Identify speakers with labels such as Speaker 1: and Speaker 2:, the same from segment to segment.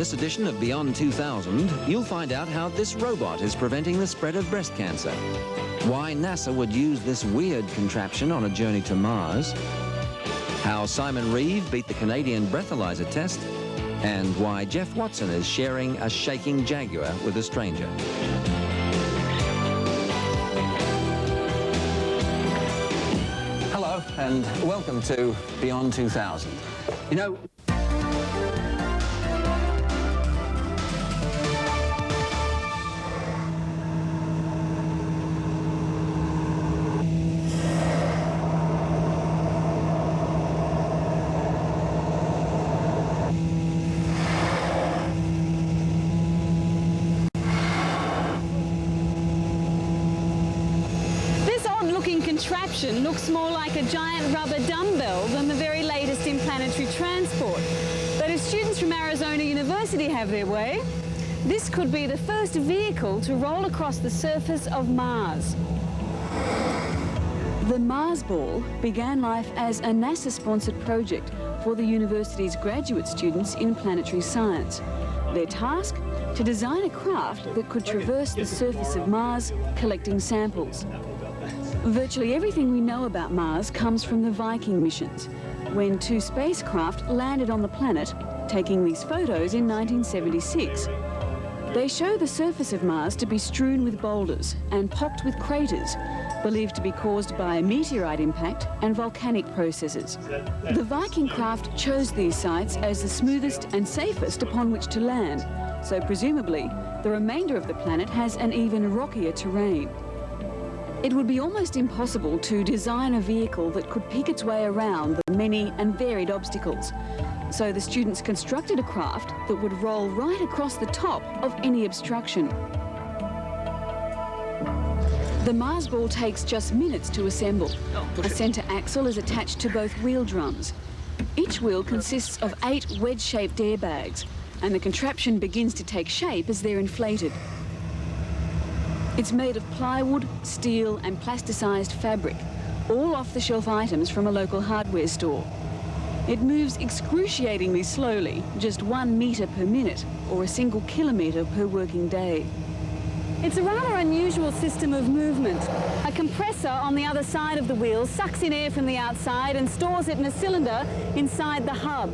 Speaker 1: this edition of Beyond 2000, you'll find out how this robot is preventing the spread of breast cancer, why NASA would use this weird contraption on a journey to Mars, how Simon Reeve beat the Canadian breathalyzer test, and why Jeff Watson is sharing a shaking Jaguar with a stranger. Hello, and welcome to Beyond 2000. You know,
Speaker 2: contraption looks more like a giant rubber dumbbell than the very latest in planetary transport. But if students from Arizona University have their way, this could be the first vehicle to roll across the surface of Mars. The Mars Ball began life as a NASA-sponsored project for the university's graduate students in planetary science. Their task? To design a craft that could traverse the surface of Mars, collecting samples. Virtually everything we know about Mars comes from the Viking missions, when 2 spacecraft landed on the planet, taking these photos in 1976. They show the surface of Mars to be strewn with boulders and pocked with craters, believed to be caused by meteorite impact and volcanic processes. The Viking craft chose these sites as the smoothest and safest upon which to land, so presumably the remainder of the planet has an even rockier terrain. It would be almost impossible to design a vehicle that could pick its way around the many and varied obstacles. So the students constructed a craft that would roll right across the top of any obstruction. The Mars Ball takes just minutes to assemble. A centre axle is attached to both wheel drums. Each wheel consists of 8 wedge-shaped airbags, and the contraption begins to take shape as they're inflated. It's made of plywood, steel and plasticized fabric, all off-the-shelf items from a local hardware store. It moves excruciatingly slowly, just 1 metre per minute, or a single kilometre per working day. It's a rather unusual system of movement. A compressor on the other side of the wheel sucks in air from the outside and stores it in a cylinder inside the hub.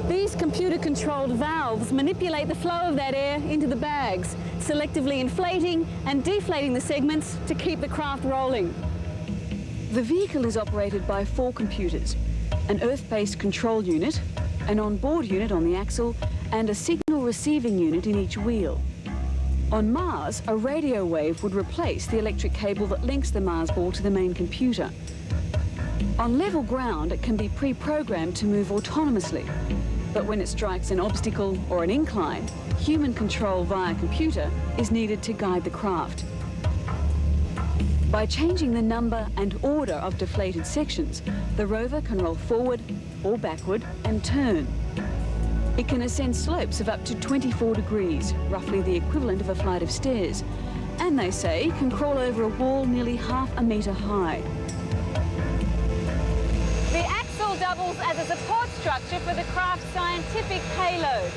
Speaker 2: These computer-controlled valves manipulate the flow of that air into the bags, selectively inflating and deflating the segments to keep the craft rolling. The vehicle is operated by 4 computers, an Earth-based control unit, an on-board unit on the axle, and a signal receiving unit in each wheel. On Mars, a radio wave would replace the electric cable that links the Mars Ball to the main computer. On level ground, it can be pre-programmed to move autonomously, but when it strikes an obstacle or an incline, human control via computer is needed to guide the craft. By changing the number and order of deflated sections, the rover can roll forward or backward and turn. It can ascend slopes of up to 24 degrees, roughly the equivalent of a flight of stairs, and they say can crawl over a wall nearly half a metre high. The axle doubles as a support structure for the craft's scientific payload.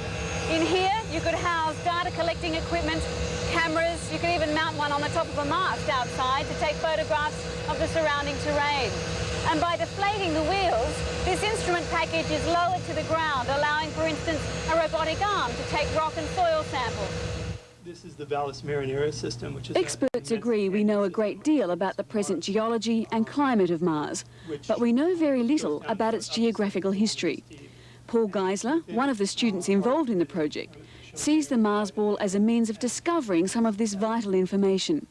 Speaker 2: In here, you could house data collecting equipment, cameras, you could even mount one on the top of a mast outside to take photographs of the surrounding terrain. And by deflating the wheels, this instrument package is lowered to the ground, allowing, for instance, a robotic arm to take rock and soil samples.
Speaker 3: This is the Valles Marinera system, which is...
Speaker 2: Experts agree we know a great deal about the present geology and climate of Mars, but we know very little about its geographical history. Paul Geisler, one of the students involved in the project, sees the Mars Ball as a means of discovering some of this vital information.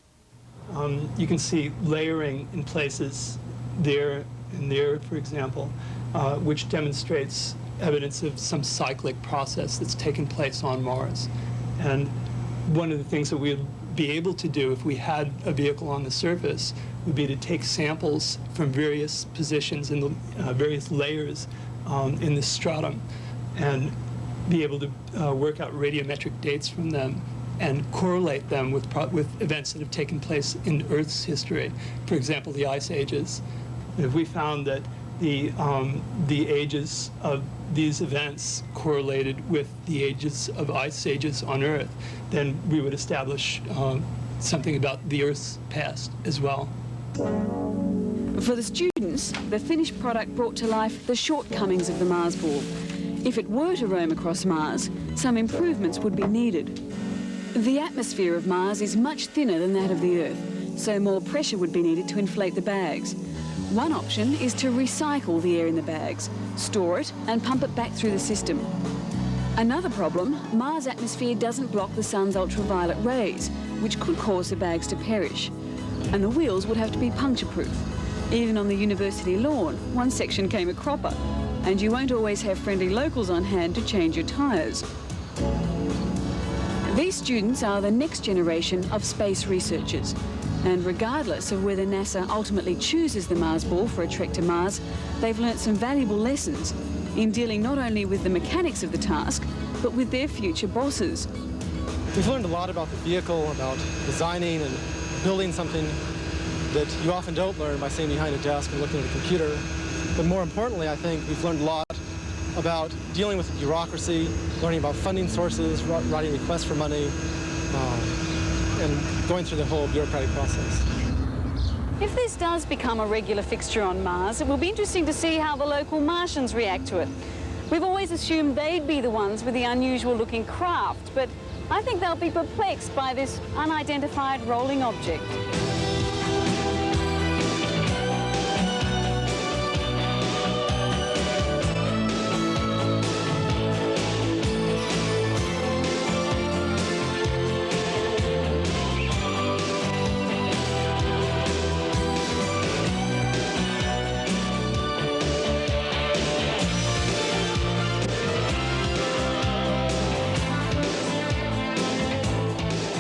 Speaker 3: You can see layering in places there and there, for example, which demonstrates evidence of some cyclic process that's taken place on Mars. And one of the things that we'd be able to do if we had a vehicle on the surface would be to take samples from various positions in the various layers in the stratum and be able to work out radiometric dates from them and correlate them with events that have taken place in Earth's history. For example, the ice ages. If we found that the ages of these events correlated with the ages of ice ages on Earth, then we would establish something about the Earth's past as well.
Speaker 2: For the students, the finished product brought to life the shortcomings of the Mars ball. If it were to roam across Mars, some improvements would be needed. The atmosphere of Mars is much thinner than that of the Earth, so more pressure would be needed to inflate the bags. One option is to recycle the air in the bags, store it and pump it back through the system. Another problem, Mars' atmosphere doesn't block the sun's ultraviolet rays, which could cause the bags to perish. And the wheels would have to be puncture-proof. Even on the university lawn, one section came a cropper, and you won't always have friendly locals on hand to change your tyres. These students are the next generation of space researchers, and regardless of whether NASA ultimately chooses the Mars ball for a trek to Mars, they've learnt some valuable lessons in dealing not only with the mechanics of the task, but with their future bosses.
Speaker 4: We've learned a lot about the vehicle, about designing and building something that you often don't learn by sitting behind a desk and looking at a computer. But more importantly, I think we've learned a lot about dealing with bureaucracy, learning about funding sources, writing requests for money, and going through the whole bureaucratic process.
Speaker 2: If this does become a regular fixture on Mars, it will be interesting to see how the local Martians react to it. We've always assumed they'd be the ones with the unusual looking craft, but I think they'll be perplexed by this unidentified rolling object.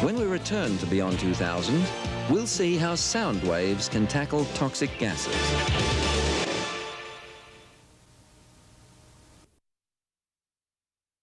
Speaker 1: When we return to Beyond 2000, we'll see how sound waves can tackle toxic gases.